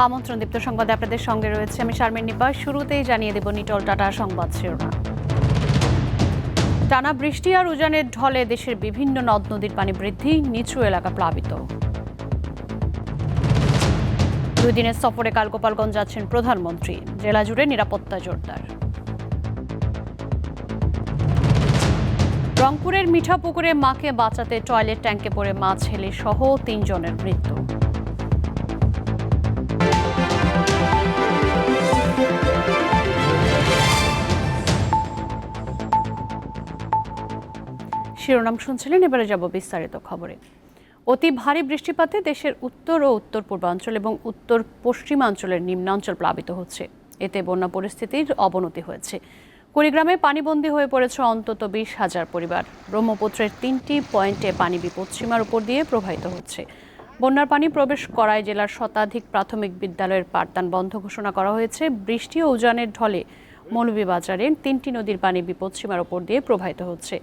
আমন্ত্রণ দীপ্ত সংবাদে আপনাদের সঙ্গে রয়েছে আমি শারমিন নিপা। শুরুতেই জানিয়ে দেব নিটল টাটা সংবাদ শিরোনাম। টানা বৃষ্টি আর উজানের ঢলে দেশের বিভিন্ন নদ নদীর পানি বৃদ্ধি, নিচু এলাকা প্লাবিত। 2 দিনের সফরে কাল গোপালগঞ্জ যাচ্ছেন প্রধানমন্ত্রী, জেলা জুড়ে নিরাপত্তা জোরদার। রংপুরের মিঠাপুকুরে মাকে বাঁচাতে টয়লেট ট্যাঙ্কে পড়ে মা ছেলে সহ 3 জনের মৃত্যু। শিরোনাম শুনছিলেন, এবারে যাব বিস্তারিত খবরে। অতি ভারী বৃষ্টিপাতে দেশের উত্তর ও উত্তর পূর্বাঞ্চল এবং উত্তর পশ্চিমাঞ্চলের নিম্নাঞ্চল প্লাবিত হচ্ছে। এতে বন্যা পরিস্থিতির অবনতি হয়েছে। কুড়িগ্রামে পানিবন্দী হয়ে পড়েছে অন্তত 20,000 পরিবার। ব্রহ্মপুত্রের 3টি পয়েন্টে পানি বিপদসীমার উপর দিয়ে প্রবাহিত হচ্ছে। বন্যার পানি প্রবেশ করায় জেলার শতাধিক প্রাথমিক বিদ্যালয়ের পাঠদান বন্ধ ঘোষণা করা হয়েছে। বৃষ্টি ও উজানের ঢলে মৌলভীবাজারের 3টি নদীর পানি বিপদসীমার উপর দিয়ে প্রবাহিত হচ্ছে।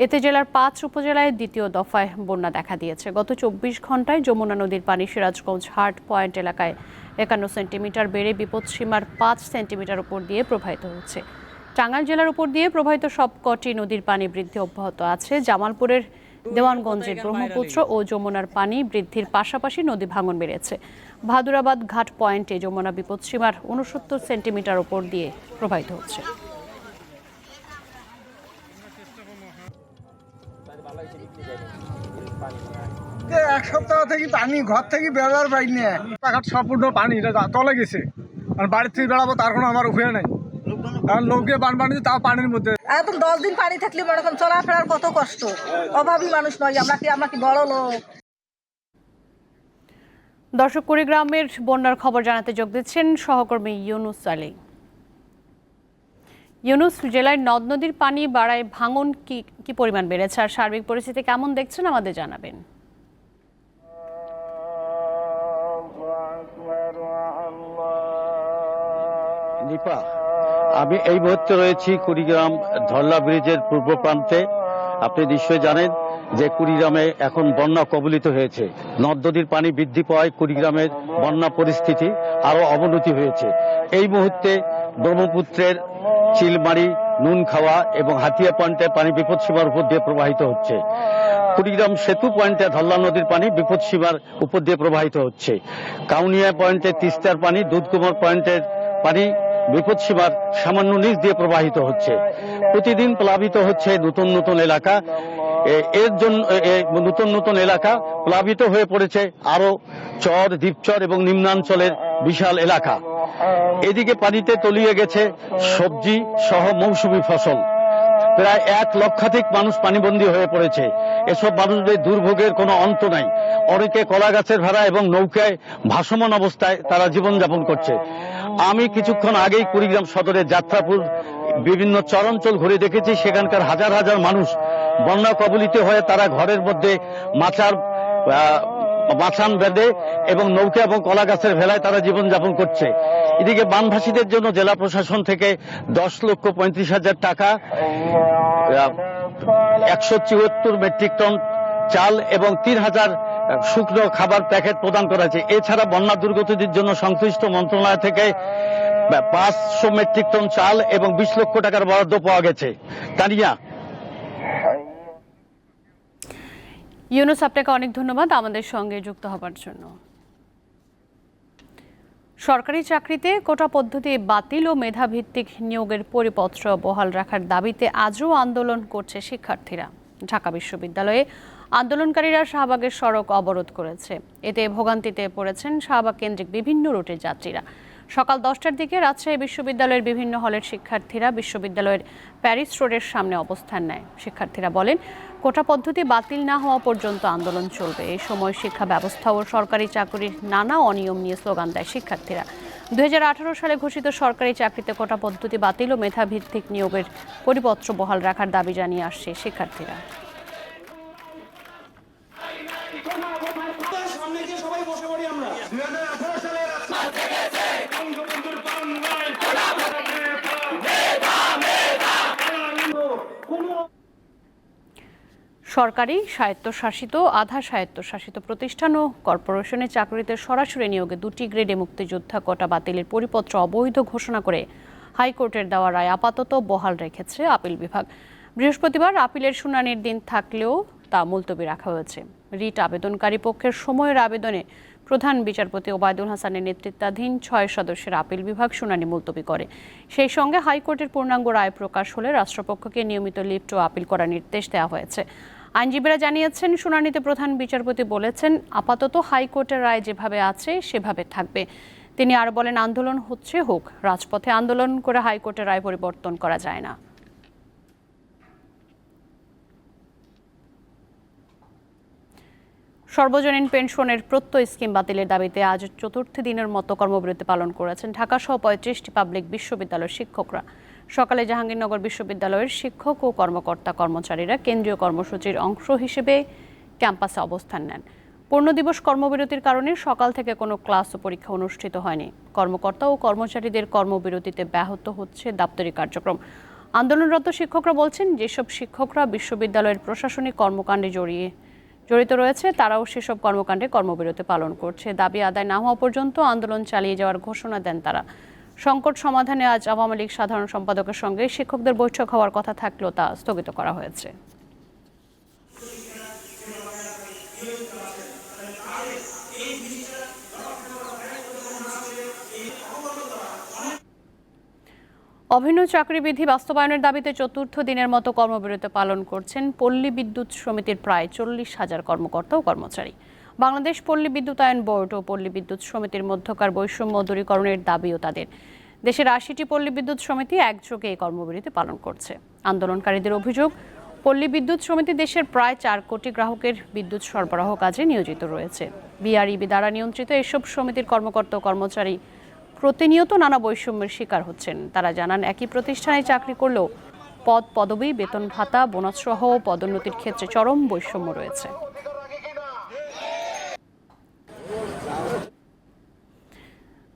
এতে জেলার 5 উপজেলায় দ্বিতীয় দফায় বন্যা দেখা দিয়েছে। গত 24 ঘন্টায় যমুনা নদীর পানি সিরাজগঞ্জ হাট পয়েন্ট এলাকায় 51 সেন্টিমিটার বেড়ে বিপদসীমার 5 সেন্টিমিটার উপর দিয়ে প্রবাহিত হচ্ছে। টাঙ্গাইল জেলার উপর দিয়ে প্রবাহিত সবকটি নদীর পানি বৃদ্ধি অব্যাহত আছে। জামালপুরের দেওয়ানগঞ্জের ব্রহ্মপুত্র ও যমুনার পানি বৃদ্ধির পাশাপাশি নদী ভাঙন বেড়েছে। ভাদুরাবাদ ঘাট পয়েন্টে যমুনা বিপদসীমার 69 সেন্টিমিটার উপর দিয়ে প্রবাহিত হচ্ছে। এক সপ্তাহ থেকে পানি ঘর থেকে বেরোবার পাই না, রাস্তাঘাট সম্পূর্ণ পানি তলে গেছে। আর বাড়ির থেকে বেড়াবো তার কোনো আমার উপায় নাই, কারণ লোকে বানপানি তাও পানির মধ্যে। একদম 10 দিন পানি থাকলে মনে করেন চলাফেরার কত কষ্ট। অভাবী মানুষ নয় আমরা কি বড় লোক। দর্শক, কুড়িগ্রামের বন্যার খবর জানাতে যোগ দিচ্ছেন সহকর্মী ইউনুস আলী। ইউনুস, জেলায় নদ নদীর পানি বাড়ায় ভাঙন কি পরিমাণ বেড়েছে আর সার্বিক পরিস্থিতি কেমন দেখছেন আমাদের জানাবেন। নিপা, আমি এই মুহূর্তে রয়েছি কুড়িগ্রাম ধরলা ব্রিজের পূর্ব প্রান্তে। আপনি নিশ্চয়ই জানেন যে কুড়িগ্রামে এখন বন্যা কবলিত হয়েছে। নদ নদীর পানি বৃদ্ধি পাওয়ায় কুড়িগ্রামের বন্যা পরিস্থিতি আরো অবনতি হয়েছে। এই মুহূর্তে ব্রহ্মপুত্রের চিলমারি, নুনখাওয়া এবং হাতিয়া পয়েন্টে পানি বিপদসীমার উপর দিয়ে প্রবাহিত হচ্ছে। কুড়িগ্রাম সেতু পয়েন্টে ধরলা নদীর পানি বিপদসীমার উপর দিয়ে প্রবাহিত হচ্ছে। কাউনিয়া পয়েন্টে তিস্তার পানি, দুধকুমার পয়েন্টের পানি বিপদসীমার সামান্য নিচ দিয়ে প্রবাহিত হচ্ছে। প্রতিদিন প্লাবিত হচ্ছে নতুন নতুন এলাকা। এর জন্য নতুন নতুন এলাকা প্লাবিত হয়ে পড়েছে আরো চর, দ্বীপচর এবং নিম্নাঞ্চলের বিশাল এলাকা। এদিকে পানিতে তলিয়ে গেছে সবজি সহ মৌসুমী ফসল। প্রায় 1 লক্ষাধিক মানুষ পানিবন্দী হয়ে পড়েছে। এসব মানুষদের দুর্ভোগের কোনো অন্ত নাই। অনেকে কলা গাছের ভাড়া এবং নৌকায় ভাসমান অবস্থায় তারা জীবনযাপন করছে। আমি কিছুক্ষণ আগেই কুড়িগ্রাম সদরের যাত্রাপুর বিভিন্ন চরাঞ্চল ঘুরে দেখেছি, সেখানকার হাজার হাজার মানুষ বন্যা কবলিত হয়ে তারা ঘরের মধ্যে মাছান বেঁধে এবং নৌকা এবং কলা গাছের ভেলায় তারা জীবনযাপন করছে। এদিকে বানভাসীদের জন্য জেলা প্রশাসন থেকে 10,35,000 টাকা, 174 মেট্রিক টন চাল এবং 3,000 শুকনো খাবার প্যাকেট প্রদান করা হয়েছে। এছাড়া বন্যা দুর্গতদের জন্য সংশ্লিষ্ট মন্ত্রণালয় থেকে 500 মেট্রিক টন চাল এবং 20 লক্ষ টাকার বরাদ্দ পাওয়া গেছে। তানিয়া। ইউনুস, আপনাকে অনেক ধন্যবাদ আমাদের সঙ্গে যুক্ত হবার জন্য। সরকারি চাকরিতে কোটা পদ্ধতি বাতিল ও মেধাভিত্তিক নিয়োগের পরিপত্র বহাল রাখার দাবিতে আজও আন্দোলন করছে শিক্ষার্থীরা। ঢাকা বিশ্ববিদ্যালয়ে আন্দোলনকারীরা শাহবাগের সড়ক অবরোধ করেছে। এতে ভোগান্তিতে পড়েছেন শাহবাগ কেন্দ্রিক বিভিন্ন রুটের যাত্রীরা। সকাল 10টার দিকে রাজশাহী বিশ্ববিদ্যালয়ের বিভিন্ন হলের শিক্ষার্থীরা বিশ্ববিদ্যালয়ের প্যারিস রোডের সামনে অবস্থান নেয়। শিক্ষার্থীরা বলেন, কোটা পদ্ধতি বাতিল না হওয়া পর্যন্ত আন্দোলন চলবে। এই সময় শিক্ষা ব্যবস্থা ও সরকারি চাকরির নানা অনিয়ম নিয়ে স্লোগান দেয় শিক্ষার্থীরা। 2018 সালে ঘোষিত সরকারি চাকরিতে কোটা পদ্ধতি বাতিল ও মেধাভিত্তিক নিয়োগের পরিপত্র বহাল রাখার দাবি জানিয়ে আসছে শিক্ষার্থীরা। সরকারি, স্বায়ত্তশাসিত, আধা স্বায়ত্তশাসিত প্রতিষ্ঠান ও কর্পোরেশনে চাকরিতে সরাসরি নিয়োগে 2টি গ্রেডে মুক্তিযোদ্ধা কোটা বাতিলের পরিপত্র অবৈধ ঘোষণা করে হাইকোর্টের দেওয়া রায় আপাতত বহাল রেখেছে আপিল বিভাগ। বৃহস্পতিবার আপিলের শুনানির দিন থাকলেও তা মুলতবি রাখা হয়েছে। রিট আবেদনকারী পক্ষের সময়ের আবেদনে প্রধান বিচারপতি ওবায়দুল হাসানের নেতৃত্বাধীন 6 সদস্যের আপিল বিভাগ শুনানি মুলতবি করে। সেই সঙ্গে হাইকোর্টের পূর্ণাঙ্গ রায় প্রকাশ হলে রাষ্ট্রপক্ষকে নিয়মিত লিফট ও আপিল করার নির্দেশ দেওয়া হয়েছে। আইনজীবীরা জানিয়েছেন, শুনানিতে প্রধান বিচারপতি বলেছেন, আপাতত হাইকোর্টের রায় যেভাবে আছে সেভাবে থাকবে। তিনি আর বলেন, আন্দোলন হচ্ছে হোক, রাজপথে আন্দোলন করে হাইকোর্টের রায় পরিবর্তন করা যায় না। সর্বজনীন পেনশনের প্রত্যয় স্কিম বাতিলের দাবিতে আজ চতুর্থ দিনের মতো কর্মবিরতি পালন করেছেন ঢাকা সহ 35টি পাবলিক বিশ্ববিদ্যালয়ের শিক্ষকরা। সকালে জাহাঙ্গীরনগর বিশ্ববিদ্যালয়ের শিক্ষক ও কর্মচারীরা কেন্দ্রীয় কর্মসূচির অংশ হিসেবে ক্যাম্পাসে অবস্থান নেন। পূর্ণদিবস কর্মবিরতির কারণে সকাল থেকে কোনো ক্লাস ও পরীক্ষা অনুষ্ঠিত হয়নি। কর্মকর্তা ও কর্মচারীদের কর্মবিরতিতে ব্যাহত হচ্ছে দাপ্তরিক কার্যক্রম। আন্দোলনরত শিক্ষকরা বলছেন, যেসব শিক্ষকরা বিশ্ববিদ্যালয়ের প্রশাসনিক কর্মকাণ্ডে জড়িত রয়েছে তারাও সেসব কর্মকাণ্ডে কর্মবিরতি পালন করছে। দাবি আদায় না হওয়া পর্যন্ত আন্দোলন চালিয়ে যাওয়ার ঘোষণা দেন তারা। সংকট সমাধানে আজ আওয়ামী লীগ সাধারণ সম্পাদকের সঙ্গে শিক্ষকদের বৈঠক হওয়ার কথা থাকলেও তা স্থগিত করা হয়েছে। অভিন্ন চাকরিবিধি বাস্তবায়নের দাবিতে চতুর্থ দিনের মতো কর্মবিরতি পালন করছেন পল্লী বিদ্যুৎ সমিতির প্রায় 40,000 কর্মকর্তা ও কর্মচারী। বাংলাদেশ পল্লী বিদ্যুতায়ন বোর্ড ও পল্লী বিদ্যুৎ সমিতির মধ্যকার বৈষম্য দূরীকরণের দাবিও তাদের। দেশের 80টি পল্লী বিদ্যুৎ সমিতি একযোগে এই কর্মবিরতি পালন করছে। আন্দোলনকারীদের অভিযোগ, পল্লী বিদ্যুৎ সমিতি দেশের প্রায় 4 কোটি গ্রাহকের বিদ্যুৎ সরবরাহ কাজে নিয়োজিত রয়েছে। বিআরইবি দ্বারা নিয়ন্ত্রিত এসব সমিতির কর্মকর্তা ও কর্মচারী প্রতিনিয়ত নানা বৈষম্যের শিকার হচ্ছেন। তারা জানান, একই প্রতিষ্ঠানে চাকরি করলেও পদবি, বেতন ভাতা, বোনাস সহ পদোন্নতির ক্ষেত্রে চরম বৈষম্য রয়েছে।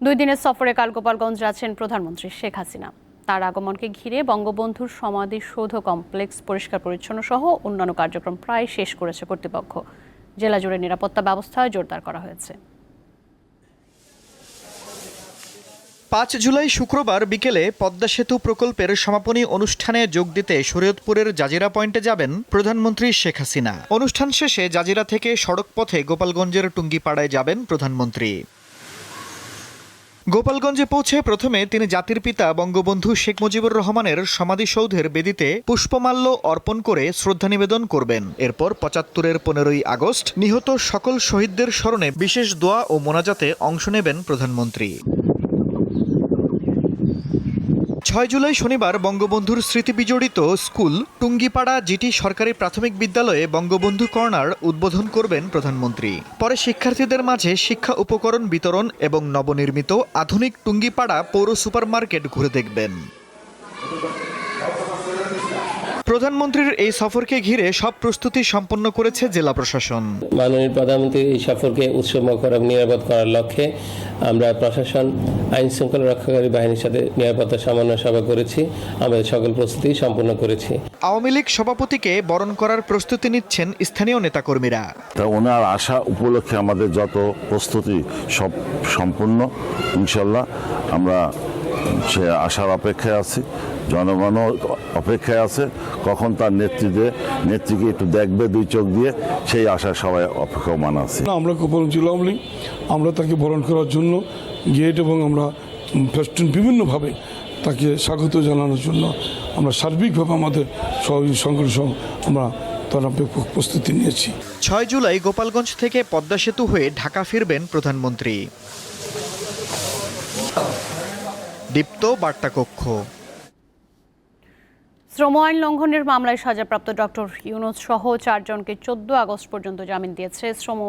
দুই দিনের সফরে কাল গোপালগঞ্জ যাচ্ছেন প্রধানমন্ত্রী শেখ হাসিনা। তার আগমনকে ঘিরে বঙ্গবন্ধুর সমাধিসৌধ কমপ্লেক্স পরিষ্কার পরিচ্ছন্ন সহ অন্যান্য কার্যক্রম প্রায় শেষ করেছে কর্তৃপক্ষ। জেলা জুড়ে নিরাপত্তা ব্যবস্থা জোরদার করা হয়েছে। 5 জুলাই শুক্রবার বিকেলে পদ্মা সেতু প্রকল্পের সমাপনী অনুষ্ঠানে যোগ দিতে শরীয়তপুরের জাজিরা পয়েন্টে যাবেন প্রধানমন্ত্রী শেখ হাসিনা। অনুষ্ঠান শেষে জাজিরা থেকে সড়ক পথে গোপালগঞ্জের টুঙ্গিপাড়ায় যাবেন প্রধানমন্ত্রী। গোপালগঞ্জে পৌঁছে প্রথমে তিনি জাতির পিতা বঙ্গবন্ধু শেখ মুজিবুর রহমানের সমাধিসৌধের বেদিতে পুষ্পমাল্য অর্পণ করে শ্রদ্ধা নিবেদন করবেন। এরপর 75-এর 15ই আগস্ট নিহত সকল শহীদদের স্মরণে বিশেষ দোয়া ও মোনাজাতে অংশ নেবেন প্রধানমন্ত্রী। 6 জুলাই শনিবার বঙ্গবন্ধুর স্মৃতি বিজড়িত স্কুল টুঙ্গিপাড়া জিটি সরকারি প্রাথমিক বিদ্যালয়ে বঙ্গবন্ধু কর্নার উদ্বোধন করবেন প্রধানমন্ত্রী। পরে শিক্ষার্থীদের মাঝে শিক্ষা উপকরণ বিতরণ এবং নবনির্মিত আধুনিক টুঙ্গিপাড়া পৌর সুপারমার্কেট ঘুরে দেখবেন। প্রধানমন্ত্রীর এই সফরকে ঘিরে সব প্রস্তুতি সম্পন্ন করেছে জেলা প্রশাসন। মাননীয় প্রধানমন্ত্রীর এই সফরকে উৎসবমুখর এবং নিরাপদ করার লক্ষ্যে আমরা প্রশাসন, আইন শৃঙ্খলা রক্ষাকারী বাহিনীর সাথে নিরাপত্তা সমন্বয় সভা করেছি। আমাদের সকল প্রস্তুতি সম্পন্ন করেছি। আওয়ামী লীগ সভাপতিকে বরণ করার প্রস্তুতি নিচ্ছেন স্থানীয় নেতাকর্মীরা। ওনার আসা উপলক্ষে আমাদের যত প্রস্তুতি সব সম্পূর্ণ, ইনশাল্লাহ আমরা সে আসার অপেক্ষায় আছি। জনগণও অপেক্ষায় আছে কখন তার নেত্রীকে একটু দেখবে 2 চোখ দিয়ে, সেই আশার সবাই অপেক্ষমান আছে। আমরা গোপালগঞ্জ জেলা আওয়ামী লীগ আমরা তাকে বরণ করার জন্য গেট এবং আমরা ফেস্টুন বিভিন্নভাবে তাকে স্বাগত জানানোর জন্য আমরা সার্বিকভাবে আমাদের সহযোগী সংগঠন সহ আমরা তার প্রস্তুতি নিয়েছি। 6 জুলাই গোপালগঞ্জ থেকে পদ্মা সেতু হয়ে ঢাকা ফিরবেন প্রধানমন্ত্রী। দীপ্ত বার্তা কক্ষ। শ্রম আইন লঙ্ঘনের মামলায় সাজাপ্রাপ্ত ডক্টর ইউনূস সহ 4 জনকে 14 আগস্ট পর্যন্ত জামিন দিয়েছে শ্রম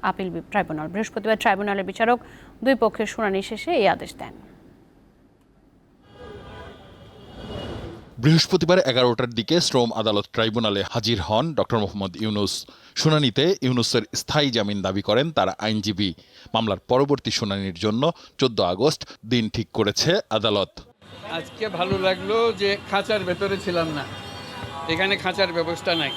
আপিল ট্রাইব্যুনাল। বৃহস্পতিবার ট্রাইব্যুনালের বিচারক 2 পক্ষের শুনানি শেষে এই আদেশ দেন। বৃহস্পতিবার 11টার দিকে শ্রম আদালত ট্রাইব্যুনালে হাজির হন ডক্টর মোহাম্মদ ইউনূস। শুনানিতে ইউনূসের স্থায়ী জামিন দাবি করেন তার আইনজীবী। মামলার পরবর্তী শুনানির জন্য 14 আগস্ট দিন ঠিক করেছে আদালত। আজকে ভালো লাগলো যে খাঁচার ভেতরে ছিলাম না, এখানে খাঁচার ব্যবস্থা নাই।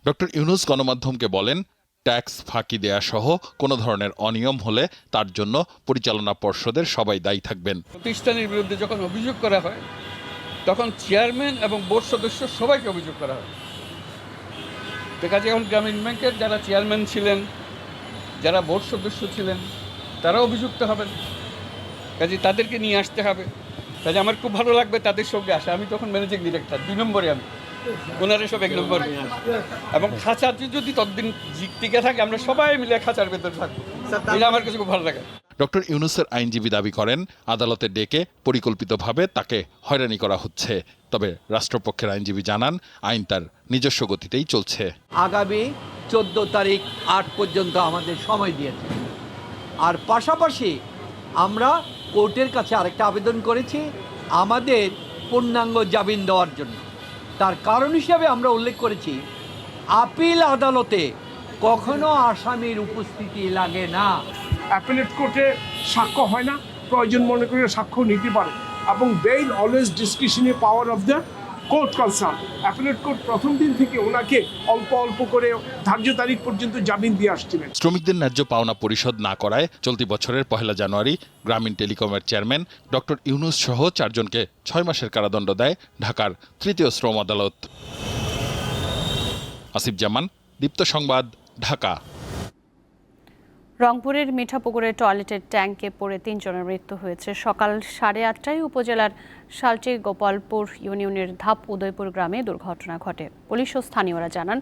ডক্টর ইউনূস গণমাধ্যমকে বলেন, ট্যাক্স ফাঁকি দেয়া সহ কোনো ধরনের অনিয়ম হলে তার জন্য পরিচালনা পর্ষদের সবাই দায়ী থাকবেন। প্রতিষ্ঠানের বিরুদ্ধে যখন অভিযোগ করা হয় তখন চেয়ারম্যান এবং বোর্ড সদস্য সবাইকে অভিযোগ করা হয়। দেখা যায় এখন গ্রামীণ ব্যাংকের যারা চেয়ারম্যান ছিলেন, যারা বোর্ড সদস্য ছিলেন, তারা অভিযুক্ত হবেন। কাজে তাদেরকে নিয়ে আসতে হবে। কাজে আমার খুব ভালো লাগবে তাদের সঙ্গে আসা। আমি তখন ম্যানেজিং ডিরেক্টর, 2 নম্বরে আমি, ওনারা সব 1 নম্বর। এবং খাঁচা যদি ততদিন টিকে থাকে, আমরা সবাই মিলে খাঁচার ভেতর থাকবো, এটা আমার কাছে খুব ভালো লাগে। ডক্টর ইউনূসের আইনজীবী দাবি করেন, আদালতে ডেকে পরিকল্পিতভাবে তাকে হয়রানি করা হচ্ছে। তবে রাষ্ট্রপক্ষের আইনজীবী জানান, আইন তার নিজস্ব গতিতেই চলছে। আগামী 14 তারিখ 8 পর্যন্ত আমাদের সময় দিয়েছে। আর পাশাপাশি আমরা কোর্টের কাছে আরেকটা আবেদন করেছি আমাদের পূর্ণাঙ্গ জামিন দেওয়ার জন্য। তার কারণ হিসাবে আমরা উল্লেখ করেছি, আপিল আদালতে কখনো আসামির উপস্থিতি লাগে না। অ্যাপিলেট কোর্টে সাক্ষ্য হয় না, প্রয়োজন মনে করে সাক্ষ্য নিতে পারে, এবং bail always discretionary power of the court concern. Appellate court প্রথম দিন থেকে ওনাকে অল্প অল্প করে ধার্য তারিখ পর্যন্ত জামিন দিয়ে আসছিলেন। শ্রমিকদের ন্যায্য পাওনা পরিশোধ না করায় চলতি বছরের 1 জানুয়ারি গ্রামীণ টেলিকমের চেয়ারম্যান ডক্টর ইউনূস সহ 4 জনকে 6 মাসের কারাদণ্ড দেয় ঢাকার 3য় শ্রম আদালত। আসিফ জামান, দীপ্ত সংবাদ, ঢাকা। রংপুরের মিঠাপুকুরে টয়লেটের ট্যাঙ্কে পড়ে 3 জনের মৃত্যু হয়েছে। সকাল 8:30টায় উপজেলার শালটি গোপালপুর ইউনিয়নের ধাপ উদয়পুর গ্রামে দুর্ঘটনা ঘটে। পুলিশ ও স্থানীয়রা জানান,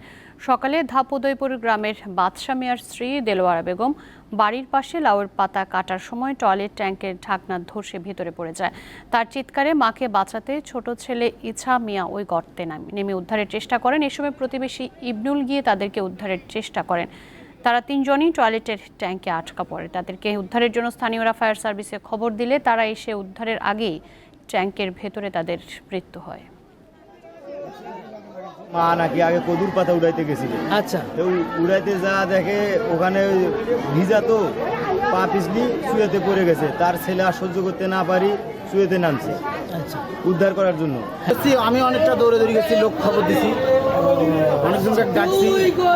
সকালে ধাপ উদয়পুর গ্রামের বাদশা মিয়ার স্ত্রী দেলোয়ারা বেগম বাড়ির পাশে লাউয়ের পাতা কাটার সময় টয়লেট ট্যাঙ্কের ঢাকনা ধসে ভিতরে পড়ে যায়। তার চিৎকারে মাকে বাঁচাতে ছোট ছেলে ইছা মিয়া ওই গর্তে নেমে উদ্ধারের চেষ্টা করেন। এ সময় প্রতিবেশী ইবনুল গিয়ে তাদেরকে উদ্ধারের চেষ্টা করেন। তারা 3 জনই টয়লেটের ট্যাঙ্কে আটকা পড়ে। তাদেরকে উদ্ধারের জন্য স্থানীয়রা ফায়ার সার্ভিসে খবর দিলে তারা এসে উদ্ধারের আগেই ট্যাঙ্কের ভেতরে তাদের মৃত্যু হয়। মা নাকি আগে কদুর পাতা উড়াইতে গেছিল। আচ্ছা, তো উড়াইতে যা দেখে ওখানে ভিজা, তো পা পিছলি শুয়েতে পড়ে গেছে। তার ছেলে আর সহ্য করতে না পারি শুয়েতে নামছে উদ্ধার করার জন্য। আমি অনেকটা দৌড়ে গেছি, লোক খবর দিছি, অনেকজনকে ডাকছি।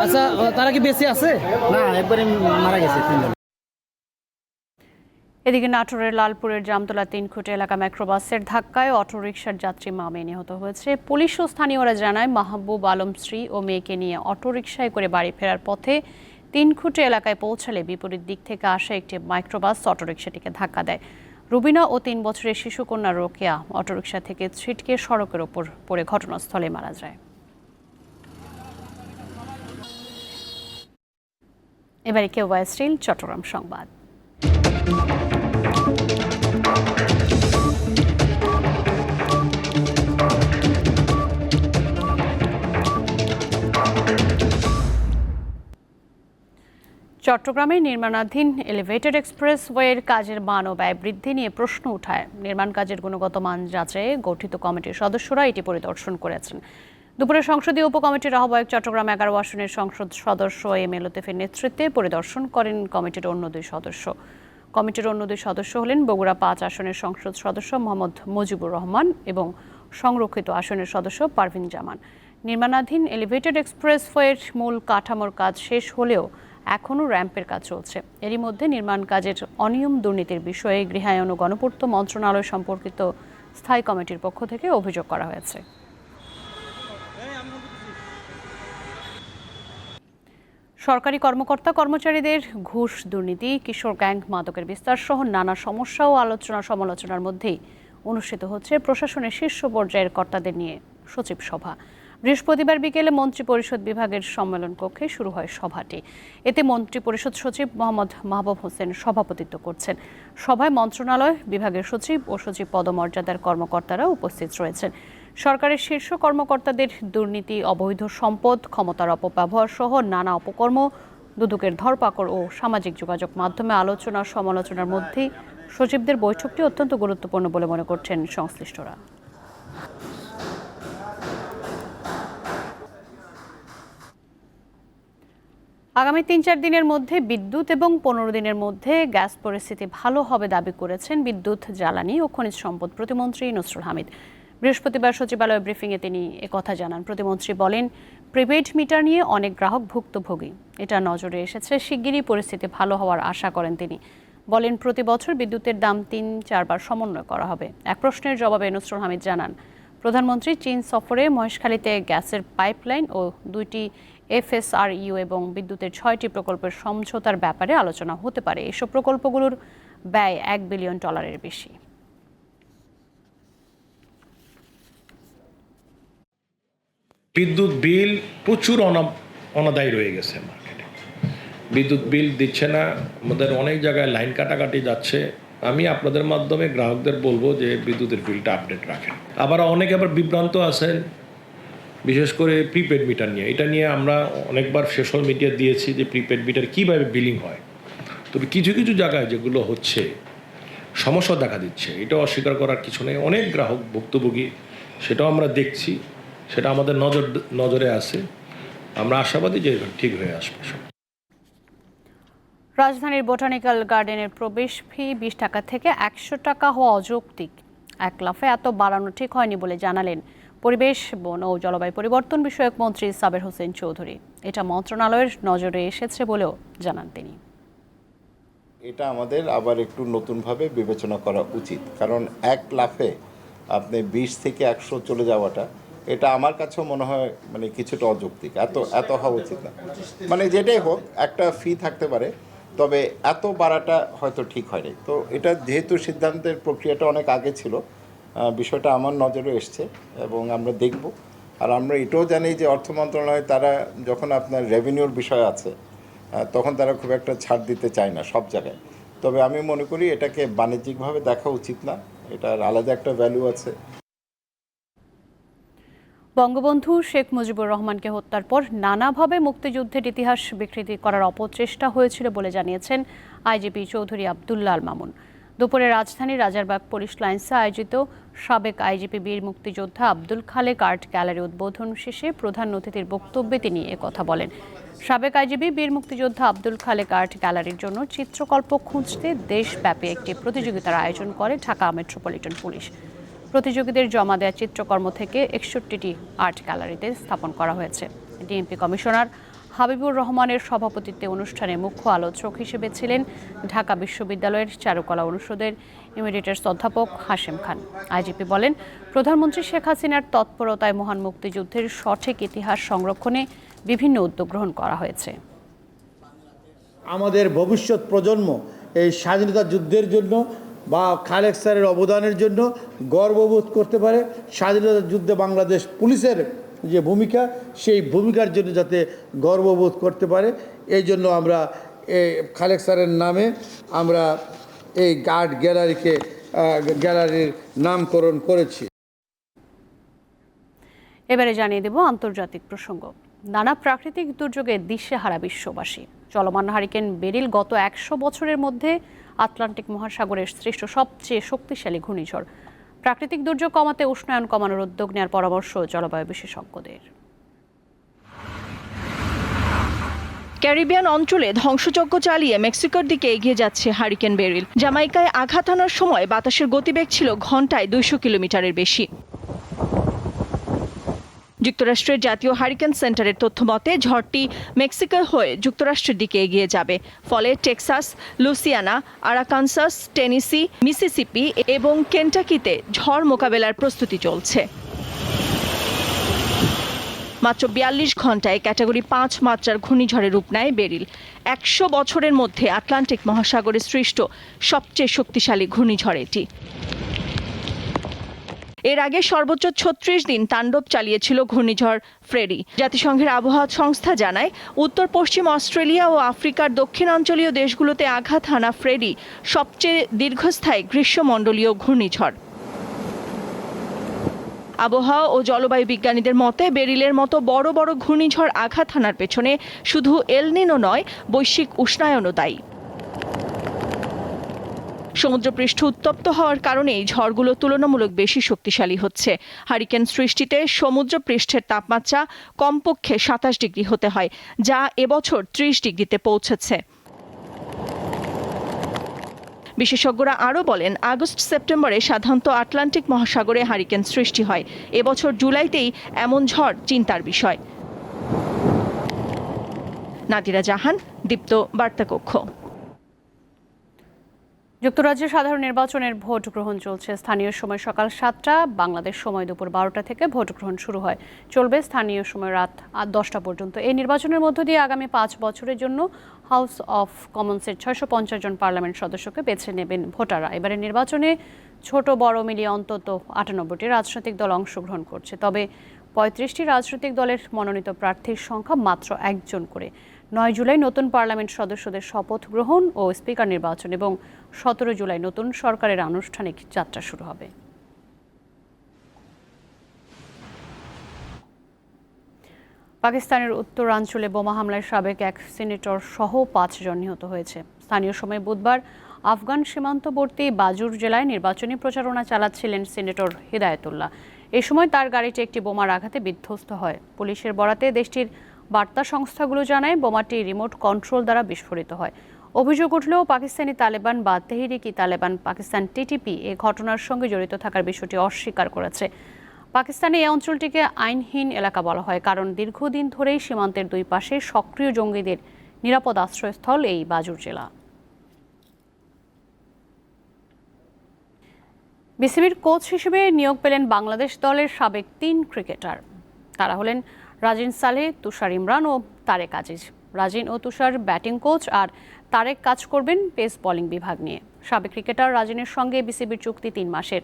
আচ্ছা, তারা কি বেঁচে আছে? না, একবারে মারা গেছে 3 জন। এদিকে নাটোরের লালপুরের জামতলা 3 খুঁটি এলাকা মাইক্রোবাসের ধাক্কায় অটোরিকশার যাত্রী মামে নিহত হয়েছে। পুলিশ ও স্থানীয়রা জানায়, মাহবুব আলম স্ত্রী ও মেয়েকে নিয়ে অটোরিকশায় করে বাড়ি ফেরার পথে 3 খুঁটি এলাকায় পৌঁছালে বিপরীত দিক থেকে আসা একটি মাইক্রোবাস অটোরিকশাটিকে ধাক্কা দেয়। রুবিনা ও 3 বছরের শিশুকন্যা রোকেয়া অটোরিকশা থেকে ছিটকে সড়কের ওপর পড়ে ঘটনাস্থলে মারা যায়। এবারে কেওয়া স্টিল চট্টগ্রাম সংবাদ। চট্টগ্রামে নির্মাণাধীন এলিভেটেড এক্সপ্রেসওয়ের কাজের মান ও ব্যয় বৃদ্ধি নিয়ে প্রশ্ন উঠায় নির্মাণ কাজের গুণগত মান যাচাইয়ে গঠিত কমিটির সদস্যরা এটি পরিদর্শন করেছেন। দুপুরে সংসদীয় উপকমিটির আহ্বায়ক চট্টগ্রাম 11 আসনের সংসদ সদস্য এম এ লতিফের নেতৃত্বে পরিদর্শন করেন কমিটির অন্য 2 সদস্য। কমিটির অন্য 2 সদস্য হলেন বগুড়া 5 আসনের সংসদ সদস্য মোহাম্মদ মুজিবুর রহমান এবং সংরক্ষিত আসনের সদস্য পারভিন জামান। নির্মাণাধীন এলিভেটেড এক্সপ্রেসওয়ের মূল কাঠামোর কাজ শেষ হলেও এখনও র্যাম্পের কাজ চলছে। এরই মধ্যে নির্মাণ কাজের অনিয়ম দুর্নীতির বিষয়ে গৃহায়ন ও গণপূর্ত মন্ত্রণালয় সম্পর্কিত স্থায়ী কমিটির পক্ষ থেকে অভিযোগ করা হয়েছে। সরকারি কর্মকর্তা কর্মচারীদের ঘুষ, দুর্নীতি, কিশোর গ্যাং, মাদকের বিস্তার সহ নানা সমস্যা ও আলোচনা সমালোচনার মধ্যেই অনুষ্ঠিত হচ্ছে প্রশাসনের শীর্ষ পর্যায়ের কর্তাদের নিয়ে সচিব সভা। বৃহস্পতিবার বিকেলে মন্ত্রিপরিষদ বিভাগের সম্মেলন কক্ষে শুরু হয় সভাটি। এতে মন্ত্রিপরিষদ সচিব মোহাম্মদ মাহবুব হোসেন সভাপতিত্ব করছেন। সভায় মন্ত্রণালয়, বিভাগের সচিব ও সচিব পদমর্যাদার কর্মকর্তারা উপস্থিত রয়েছেন। সরকারের শীর্ষ কর্মকর্তাদের দুর্নীতি, অবৈধ সম্পদ, ক্ষমতার অপব্যবহার সহ নানা অপকর্ম, দুদকের ধরপাকড় ও সামাজিক যোগাযোগ মাধ্যমে আলোচনা সমালোচনার মধ্যেই সচিবদের বৈঠকটি অত্যন্ত গুরুত্বপূর্ণ বলে মনে করছেন সংশ্লিষ্টরা। আগামী 3-4 দিনের মধ্যে বিদ্যুৎ এবং 15 দিনের মধ্যে গ্যাস পরিস্থিতি ভালো হবে দাবি করেছেন বিদ্যুৎ, জ্বালানি ও খনিজ সম্পদ প্রতিমন্ত্রী নসরুল হামিদ। বৃহস্পতিবার সচিবালয় ব্রিফিংয়ে তিনি একথা জানান। প্রতিমন্ত্রী বলেন, প্রিপেড মিটার নিয়ে অনেক গ্রাহক ভুক্তভোগী। এটা নজরে এসেছে, শিগগিরই পরিস্থিতি ভালো হওয়ার আশা করেন তিনি। বলেন, প্রতি বছর বিদ্যুতের দাম ৩-৪ বার সমন্বয় করা হবে। এক প্রশ্নের জবাবে নসরুল হামিদ জানান, প্রধানমন্ত্রী চীন সফরে মহেশখালীতে গ্যাসের পাইপলাইন ও 2টি FSRU এবং বিদ্যুতের 6টি প্রকল্পের সমঝোতার ব্যাপারে আলোচনা হতে পারে। এসব প্রকল্পগুলোর ব্যয় $1 বিলিয়ন বেশি। বিদ্যুৎ বিল প্রচুর অনাদায়ী রয়ে গেছে মার্কেটে। বিদ্যুৎ বিল দিচ্ছে না, আমাদের অনেক জায়গায় লাইন কাটাকাটি যাচ্ছে। আমি আপনাদের মাধ্যমে গ্রাহকদের বলবো যে বিদ্যুতের বিলটা আপডেট রাখেন। আবার অনেকে আবার বিভ্রান্ত আছেন, বিশেষ করে প্রিপেড মিটার নিয়ে। এটা নিয়ে আমরা অনেকবার সোশ্যাল মিডিয়া দিয়েছি যে প্রিপেড মিটার কীভাবে বিলিং হয়। তবে কিছু কিছু জায়গায় যেগুলো হচ্ছে সমস্যা দেখা দিচ্ছে, এটা অস্বীকার করার কিছু নেই। অনেক গ্রাহক ভুক্তভোগী, সেটাও আমরা দেখছি, সেটা আমাদের নজরে আছে। আমরা আশাবাদী যে ঠিক হয়ে আসবে। রাজধানীর বোটানিক্যাল গার্ডেনের প্রবেশ ফি 20 টাকা থেকে 100 টাকা হওয়া অযৌক্তিক। এক লাফে এত বাড়ানো ঠিক হয়নি বলে জানালেন পরিবেশ, বন ও জলবায়ু পরিবর্তন বিষয়ক মন্ত্রী সাবের হোসেন চৌধুরী। এটা মন্ত্রণালয়ের নজরে এসেছে বলেও জানান তিনি। এটা আমাদের আবার একটু নতুনভাবে বিবেচনা করা উচিত, কারণ এক লাফে আপনি 20 থেকে 100 চলে যাওয়াটা, এটা আমার কাছেও মনে হয় মানে কিছুটা অযৌক্তিক। এত হওয়া উচিত না। মানে যেটাই হোক, একটা ফি থাকতে পারে, তবে এত বাড়াটা হয়তো ঠিক হয়নি। তো এটা যেহেতু সিদ্ধান্তের প্রক্রিয়াটা অনেক আগে ছিল, বিষয়টা আমার নজরে এসছে এবং আমরা দেখব। আর আমরা এটাও জানি যে অর্থ মন্ত্রণালয় তারা যখন আপনার রেভিনিউর বিষয় আছে, তখন তারা খুব একটা ছাড় দিতে চায় না সব জায়গায়। তবে আমি মনে করি এটাকে বাণিজ্যিকভাবে দেখা উচিত না, এটার আলাদা একটা ভ্যালু আছে। বঙ্গবন্ধু শেখ মুজিবুর রহমানকে হত্যার পর নানাভাবে মুক্তিযুদ্ধের ইতিহাস বিকৃতি করার অপচেষ্টা হয়েছিল বলে জানিয়েছেন আইজিপি চৌধুরী আবদুল্লাহ আল মামুন। দুপুরে রাজধানীর রাজারবাগ পুলিশ লাইন্সে আয়োজিত সাবেক আইজিপি বীর মুক্তিযোদ্ধা আব্দুল খালেক আর্ট গ্যালারি উদ্বোধন শেষে প্রধান অতিথির বক্তব্যে তিনি একথা বলেন। সাবেক আইজিপি বীর মুক্তিযোদ্ধা আব্দুল খালেক আর্ট গ্যালারির জন্য চিত্রকল্প খুঁজতে দেশব্যাপী একটি প্রতিযোগিতার আয়োজন করে ঢাকা মেট্রোপলিটন পুলিশ। প্রতিযোগীদের জমা দেওয়া চিত্রকর্ম থেকে 61টি আর্ট গ্যালারিতে স্থাপন করা হয়েছে। ডিএমপি কমিশনার হাবিবুর রহমানের সভাপতিত্বে অনুষ্ঠানে মুখ্য আলোচক হিসেবে ছিলেন ঢাকা বিশ্ববিদ্যালয়ের চারুকলা অনুষদের ইমিডিয়েটার্স অধ্যাপক হাশেম খান। আইজিপি বলেন, প্রধানমন্ত্রী শেখ হাসিনার তৎপরতায় মহান মুক্তিযুদ্ধের সঠিক ইতিহাস সংরক্ষণে বিভিন্ন উদ্যোগ গ্রহণ করা হয়েছে। আমাদের ভবিষ্যৎ প্রজন্ম এই স্বাধীনতা যুদ্ধের জন্য বা খালেক স্যারের অবদানের জন্য গর্ববোধ করতে পারে। স্বাধীনতা যুদ্ধে বাংলাদেশ পুলিশের যে ভূমিকা, সেই ভূমিকার জন্য যাতে গর্ববোধ করতে পারে, এই জন্য আমরা এই খালেক স্যারের নামে আমরা এই আর্ট গ্যালারির নামকরণ করেছি। এবারে জানিয়ে দেব আন্তর্জাতিক প্রসঙ্গ। নানা প্রাকৃতিক দুর্যোগে দিশেহারা বিশ্ববাসী। চলমান হারিকেন বেরিল গত 100 বছরের মধ্যে আটলান্টিক মহাসাগরের সৃষ্ট সবচেয়ে শক্তিশালী ঘূর্ণিঝড়। প্রাকৃতিক দুর্যোগ কমাতে উষ্ণায়ন কমানোর উদ্যোগ নেওয়ার পরামর্শ জলবায়ু বিশেষজ্ঞদের। ক্যারিবিয়ান অঞ্চলে ধ্বংসযজ্ঞ চালিয়ে মেক্সিকোর দিকে এগিয়ে যাচ্ছে হারিকেন বেরিল। জামাইকায় আঘাত হানার সময় বাতাসের গতিবেগ ছিল ঘন্টায় 200 কিলোমিটারের বেশি। যুক্তরাষ্ট্রের জাতীয় হারিকেন সেন্টারের তথ্য মতে ঝড়টি মেক্সিকো হয়ে যুক্তরাষ্ট্রের দিকে এগিয়ে যাবে। ফলে টেক্সাস, লুইসিয়ানা, আরাকানসাস, টেনেসি, মিসিসিপি এবং কেন্টাকিতে ঝড় মোকাবেলার প্রস্তুতি চলছে। মাত্র 42 ঘন্টায় ক্যাটাগরি 5 মাত্রার ঘূর্ণিঝড়ের রূপ নেয় বেরিল। 100 বছরের মধ্যে আটলান্টিক মহাসাগরে সৃষ্ট সবচেয়ে শক্তিশালী ঘূর্ণিঝড় এটি। এর আগে সর্বোচ্চ 36 দিন তাণ্ডব চালিয়েছিল ঘূর্ণিঝড় ফ্রেডি। জাতিসংঘের আবহাওয়া সংস্থা জানায়, উত্তর পশ্চিম অস্ট্রেলিয়া ও আফ্রিকার দক্ষিণাঞ্চলীয় দেশগুলোতে আঘাত হানা ফ্রেডি সবচেয়ে দীর্ঘস্থায়ী গ্রীষ্মমণ্ডলীয় ঘূর্ণিঝড়। আবহাওয়া ও জলবায়ু বিজ্ঞানীদের মতে বেরিলের মতো বড় বড় ঘূর্ণিঝড় আঘাত হানার পেছনে শুধু এল নিনো নয়, বৈশ্বিক উষ্ণায়নও দায়ী। সমুদ্রপৃষ্ঠ উত্তপ্ত হওয়ার কারণেই ঝড়গুলো তুলনামূলক বেশি শক্তিশালী হচ্ছে। হারিকেন সৃষ্টিতে সমুদ্রপৃষ্ঠের তাপমাত্রা কমপক্ষে 27 ডিগ্রি হতে হয়, যা এবছর 30 ডিগ্রিতে পৌঁছেছে। বিশেষজ্ঞরা আরও বলেন, আগস্ট সেপ্টেম্বরে সাধারণত আটলান্টিক মহাসাগরে হারিকেন সৃষ্টি হয়। এবছর জুলাইতেই এমন ঝড় চিন্তার বিষয়। নাদিরা জাহান, দীপ্ত বার্তা কক্ষ। যুক্তরাজ্যে সাধারণ নির্বাচনের ভোট গ্রহণ চলছে। স্থানীয় সময় সকাল 7টা, বাংলাদেশ সময় দুপুর 12টা থেকে ভোট গ্রহণ শুরু হয়, চলবে স্থানীয় সময় রাত 10টা পর্যন্ত। এই নির্বাচনের মধ্য দিয়ে আগামী 5 বছরের জন্য হাউস অফ কমন্সের 650 জন পার্লামেন্ট সদস্যকে বেছে নেবেন ভোটাররা। এবারের নির্বাচনে ছোট বড় মিলিয়ে অন্তত 98টি রাজনৈতিক দল অংশগ্রহণ করছে। তবে 35টি রাজনৈতিক দলের মনোনীত প্রার্থীর সংখ্যা মাত্র 1 জন করে। 9 জুলাই নতুন পার্লামেন্ট সদস্যদের শপথ গ্রহণ ও স্পিকার নির্বাচন এবং 17 জুলাই নতুন সরকারের আনুষ্ঠানিক যাত্রা শুরু হবে। পাকিস্তানের উত্তরাঞ্চলে বোমা হামলায় সাবেক এক সিনেটর সহ 5 জন নিহত হয়েছে। স্থানীয় সময় বুধবার আফগান সীমান্তবর্তী বাজুর জেলায় নির্বাচনী প্রচারণা চালাচ্ছিলেন সিনেটর হিদায়তুল্লাহ। এ সময় তার গাড়িটি একটি বোমার আঘাতে বিধ্বস্ত হয়। পুলিশের বরাতে দেশটির বার্তা সংস্থাগুলো জানায় বোমাটি রিমোট কন্ট্রোল দ্বারা বিস্ফোরিত হয়। অভিযোগ উঠলেও পাকিস্তানি তালেবান বা তেহরিকি তালেবান পাকিস্তান টিটিপি এ ঘটনার সঙ্গে জড়িত থাকার বিষয়টি অস্বীকার করেছে। পাকিস্তানে এই অঞ্চলটিকে আইনহীন এলাকা বলা হয়, কারণ দীর্ঘদিন ধরেই সীমান্তের দুই পাশে সক্রিয় জঙ্গিদের নিরাপদ আশ্রয়স্থল এই বাজুর জেলা। বিসিবির কোচ হিসেবে নিয়োগ পেলেন বাংলাদেশ দলের সাবেক 3 ক্রিকেটার। তারা হলেন রাজিন সালেহ, তুষার ইমরান ও তারেক আজিজ। রাজিন ও তুষার ব্যাটিং কোচ আর তারেক কাজ করবেন পেস বোলিং বিভাগ নিয়ে। সাবেক ক্রিকেটার রাজিনের সঙ্গে বিসিবির চুক্তি 3 মাসের।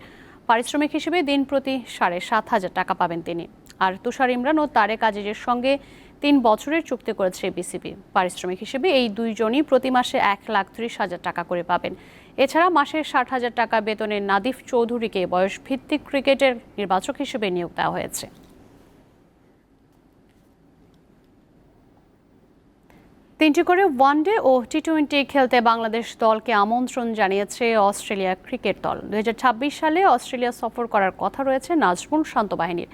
পারিশ্রমিক হিসেবে দিন প্রতি 7,500 টাকা পাবেন তিনি। আর তুষার ইমরান ও তারেক আজিজের সঙ্গে 3 বছরের চুক্তি করেছে বিসিবি। পারিশ্রমিক হিসেবে এই দুইজনই প্রতি মাসে 1,30,000 টাকা করে পাবেন। এছাড়া মাসে 60,000 টাকা বেতনের নাদিফ চৌধুরীকে বয়স ভিত্তিক ক্রিকেটের নির্বাচক হিসেবে নিয়োগ দেওয়া হয়েছে। 3টি করে ওয়ানডে ও টি20 খেলতে বাংলাদেশ দলকে আমন্ত্রণ জানিয়েছে অস্ট্রেলিয়া ক্রিকেট দল। 2026 সালে অস্ট্রেলিয়া সফর করার কথা রয়েছে নাজমুল শান্ত বাহিনীর।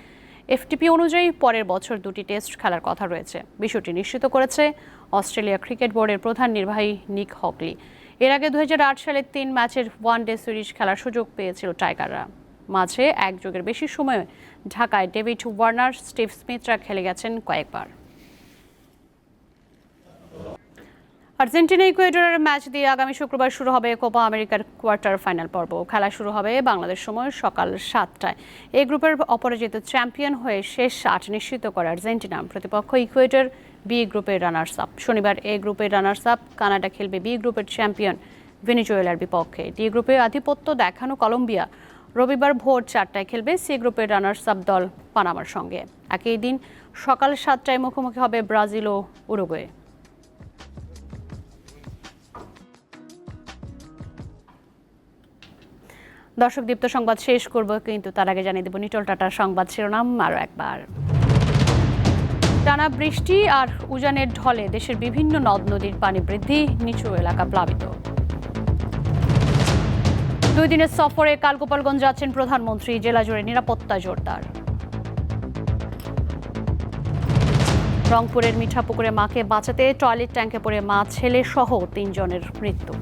এফটিপি অনুযায়ী পরের বছর 2টি টেস্ট খেলার কথা রয়েছে। বিষয়টি নিশ্চিত করেছে অস্ট্রেলিয়া ক্রিকেট বোর্ডের প্রধান নির্বাহী নিক হকলি। এর আগে 2008 সালে 3 ম্যাচের ওয়ানডে সিরিজ খেলার সুযোগ পেয়েছিল টাইগাররা। মাঝে এক যুগের বেশি সময় ঢাকায় ডেভিড ওয়ার্নার, স্টিভ স্মিথরা খেলে গেছেন কয়েকবার। আর্জেন্টিনা ইকুয়েডরের ম্যাচ দিয়ে আগামী শুক্রবার শুরু হবে কোপা আমেরিকার কোয়ার্টার ফাইনাল পর্ব। খেলা শুরু হবে বাংলাদেশ সময় সকাল 7টায়। এই গ্রুপের অপরাজিত চ্যাম্পিয়ন হয়ে শেষ 8 নিশ্চিত করে আর্জেন্টিনা। প্রতিপক্ষ ইকুয়েডর, বি গ্রুপের রানার্স আপ। শনিবার এ গ্রুপের রানার্স আপ কানাডা খেলবে বি গ্রুপের চ্যাম্পিয়ন ভেনেজুয়েলার বিপক্ষে। ডি গ্রুপে আধিপত্য দেখানো কলম্বিয়া রবিবার ভোর 4টায় খেলবে সি গ্রুপের রানার্স আপ দল পানামার সঙ্গে। একই দিন সকাল 7টায় মুখোমুখি হবে ব্রাজিল ও উরুগুয়ে। দর্শক, দীপ্ত সংবাদ শেষ করব, কিন্তু তার আগে জানিয়ে দেব নিটল টাটার সংবাদ শিরোনাম আরও একবার। টানা বৃষ্টি আর উজানের ঢলে দেশের বিভিন্ন নদ নদীর পানি বৃদ্ধি, নিচু এলাকা প্লাবিত। 2 দিনের সফরে কাল গোপালগঞ্জ যাচ্ছেন প্রধানমন্ত্রী, জেলা জুড়ে নিরাপত্তা জোরদার। রংপুরের মিঠাপুকুরে মাকে বাঁচাতে টয়লেট ট্যাঙ্কে পড়ে মা, ছেলে সহ 3 জনের মৃত্যু।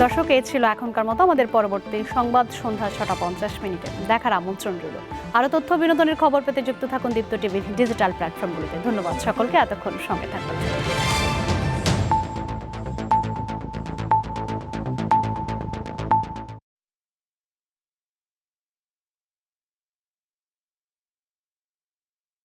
দর্শক, এই ছিল এখনকার মতো। আমাদের পরবর্তী সংবাদ সন্ধ্যা 6:50 দেখার আমন্ত্রণ রইল। আরও তথ্য বিনোদনের খবর পেতে যুক্ত থাকুন দীপ্ত টিভির ডিজিটাল প্ল্যাটফর্মগুলিতে। ধন্যবাদ সকলকে এতক্ষণ সঙ্গে থাকার জন্য।